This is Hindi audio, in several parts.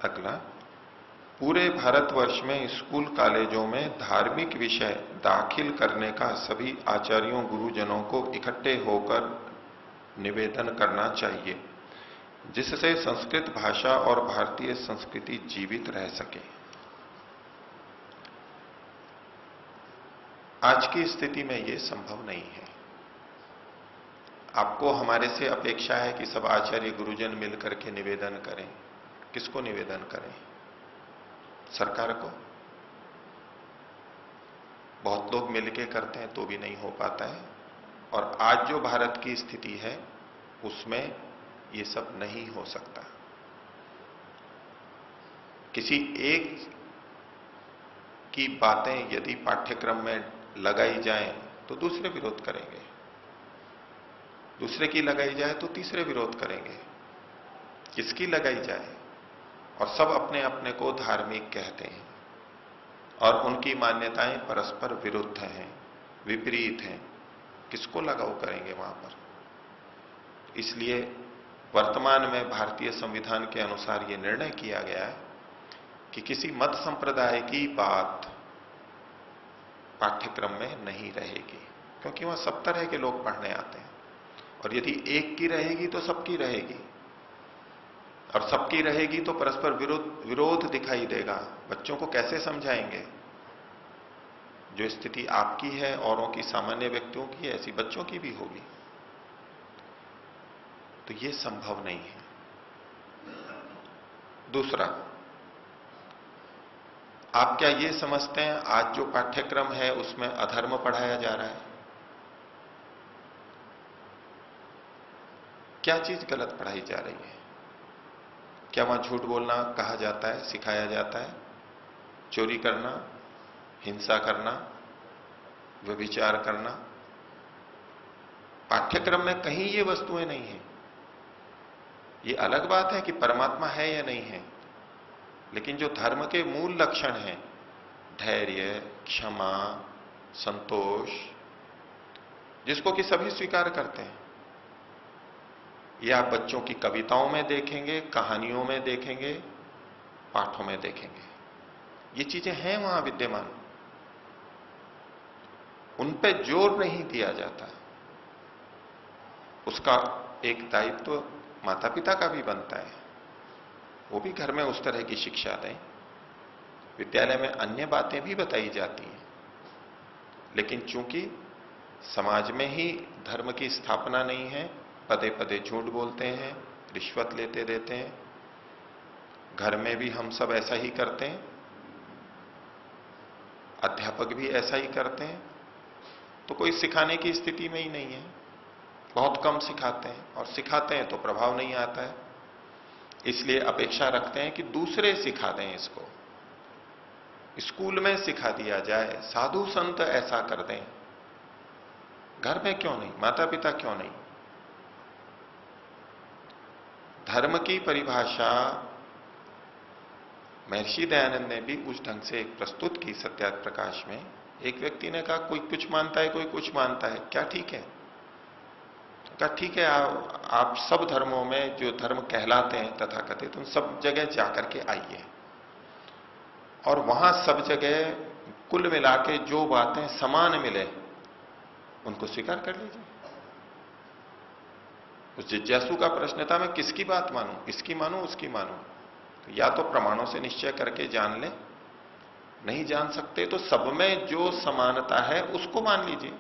अगला, पूरे भारतवर्ष में स्कूल कॉलेजों में धार्मिक विषय दाखिल करने का सभी आचार्यों गुरुजनों को इकट्ठे होकर निवेदन करना चाहिए, जिससे संस्कृत भाषा और भारतीय संस्कृति जीवित रह सके। आज की स्थिति में यह संभव नहीं है। आपको हमारे से अपेक्षा है कि सब आचार्य गुरुजन मिलकर के निवेदन करें। किसको निवेदन करें? सरकार को? बहुत लोग मिलके करते हैं तो भी नहीं हो पाता है। और आज जो भारत की स्थिति है उसमें ये सब नहीं हो सकता। किसी एक की बातें यदि पाठ्यक्रम में लगाई जाएं तो दूसरे विरोध करेंगे, दूसरे की लगाई जाए तो तीसरे विरोध करेंगे। किसकी लगाई जाए? और सब अपने अपने को धार्मिक कहते हैं और उनकी मान्यताएं परस्पर विरुद्ध हैं, विपरीत हैं। किसको लगाव करेंगे वहां पर? इसलिए वर्तमान में भारतीय संविधान के अनुसार यह निर्णय किया गया है कि किसी मत संप्रदाय की बात पाठ्यक्रम में नहीं रहेगी, क्योंकि वहां सब तरह के लोग पढ़ने आते हैं। और यदि एक की रहेगी तो सबकी रहेगी, और सबकी रहेगी तो परस्पर विरोध दिखाई देगा। बच्चों को कैसे समझाएंगे? जो स्थिति आपकी है, औरों की, सामान्य व्यक्तियों की है, ऐसी बच्चों की भी होगी। तो यह संभव नहीं है। दूसरा, आप क्या ये समझते हैं आज जो पाठ्यक्रम है उसमें अधर्म पढ़ाया जा रहा है? क्या चीज गलत पढ़ाई जा रही है? क्या वहां झूठ बोलना कहा जाता है, सिखाया जाता है? चोरी करना, हिंसा करना, व्यभिचार करना? पाठ्यक्रम में कहीं ये वस्तुएं नहीं है। ये अलग बात है कि परमात्मा है या नहीं है, लेकिन जो धर्म के मूल लक्षण हैं, धैर्य, क्षमा, संतोष, जिसको कि सभी स्वीकार करते हैं, ये आप बच्चों की कविताओं में देखेंगे, कहानियों में देखेंगे, पाठों में देखेंगे। ये चीजें हैं वहां विद्यमान। उन पे जोर नहीं दिया जाता। उसका एक दायित्व माता पिता का भी बनता है, वो भी घर में उस तरह की शिक्षा दें। विद्यालय में अन्य बातें भी बताई जाती हैं, लेकिन चूंकि समाज में ही धर्म की स्थापना नहीं है, पदे पदे झूठ बोलते हैं, रिश्वत लेते देते हैं, घर में भी हम सब ऐसा ही करते हैं, अध्यापक भी ऐसा ही करते हैं, तो कोई सिखाने की स्थिति में ही नहीं है। बहुत कम सिखाते हैं, और सिखाते हैं तो प्रभाव नहीं आता है। इसलिए अपेक्षा रखते हैं कि दूसरे सिखा दें इसको, स्कूल में सिखा दिया जाए, साधु संत ऐसा कर दें। घर में क्यों नहीं? माता पिता क्यों नहीं? धर्म की परिभाषा महर्षि दयानंद ने भी उस ढंग से प्रस्तुत की सत्याग्रह प्रकाश में। एक व्यक्ति ने कहा कोई कुछ मानता है, कोई कुछ मानता है, क्या ठीक है? कहा ठीक है, आप सब धर्मों में जो धर्म कहलाते हैं तथाकथित, उन सब जगह जाकर के आइए और वहां सब जगह कुल मिला के जो बातें समान मिले उनको स्वीकार कर लीजिए। उस जिज्ञासु का प्रश्न था, मैं किसकी बात मानूं? इसकी मानूं, उसकी मानूं? तो या तो प्रमाणों से निश्चय करके जान ले, नहीं जान सकते तो सब में जो समानता है उसको मान लीजिए,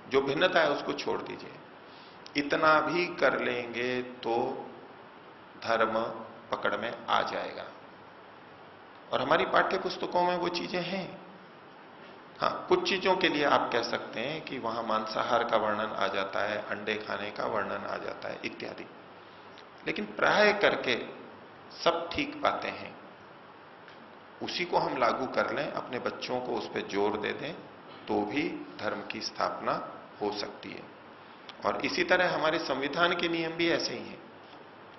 जो भिन्नता है उसको छोड़ दीजिए। इतना भी कर लेंगे तो धर्म पकड़ में आ जाएगा। और हमारी पाठ्य पुस्तकों में वो चीजें हैं। हाँ, कुछ चीजों के लिए आप कह सकते हैं कि वहां मांसाहार का वर्णन आ जाता है, अंडे खाने का वर्णन आ जाता है इत्यादि, लेकिन प्राय करके सब ठीक बातें हैं। उसी को हम लागू कर लें, अपने बच्चों को उस पर जोर दे दें, तो भी धर्म की स्थापना हो सकती है। और इसी तरह हमारे संविधान के नियम भी ऐसे ही हैं।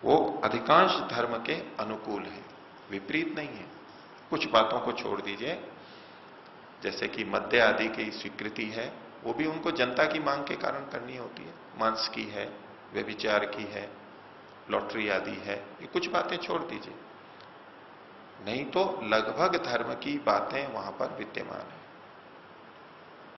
वो अधिकांश धर्म के अनुकूल है, विपरीत नहीं है। कुछ बातों को छोड़ दीजिए, जैसे कि मद्य आदि की स्वीकृति है, वो भी उनको जनता की मांग के कारण करनी होती है। मांस की है, व्यभिचार की है, लॉटरी आदि है, ये कुछ बातें छोड़ दीजिए। नहीं तो लगभग धर्म की बातें वहां पर विद्यमान है।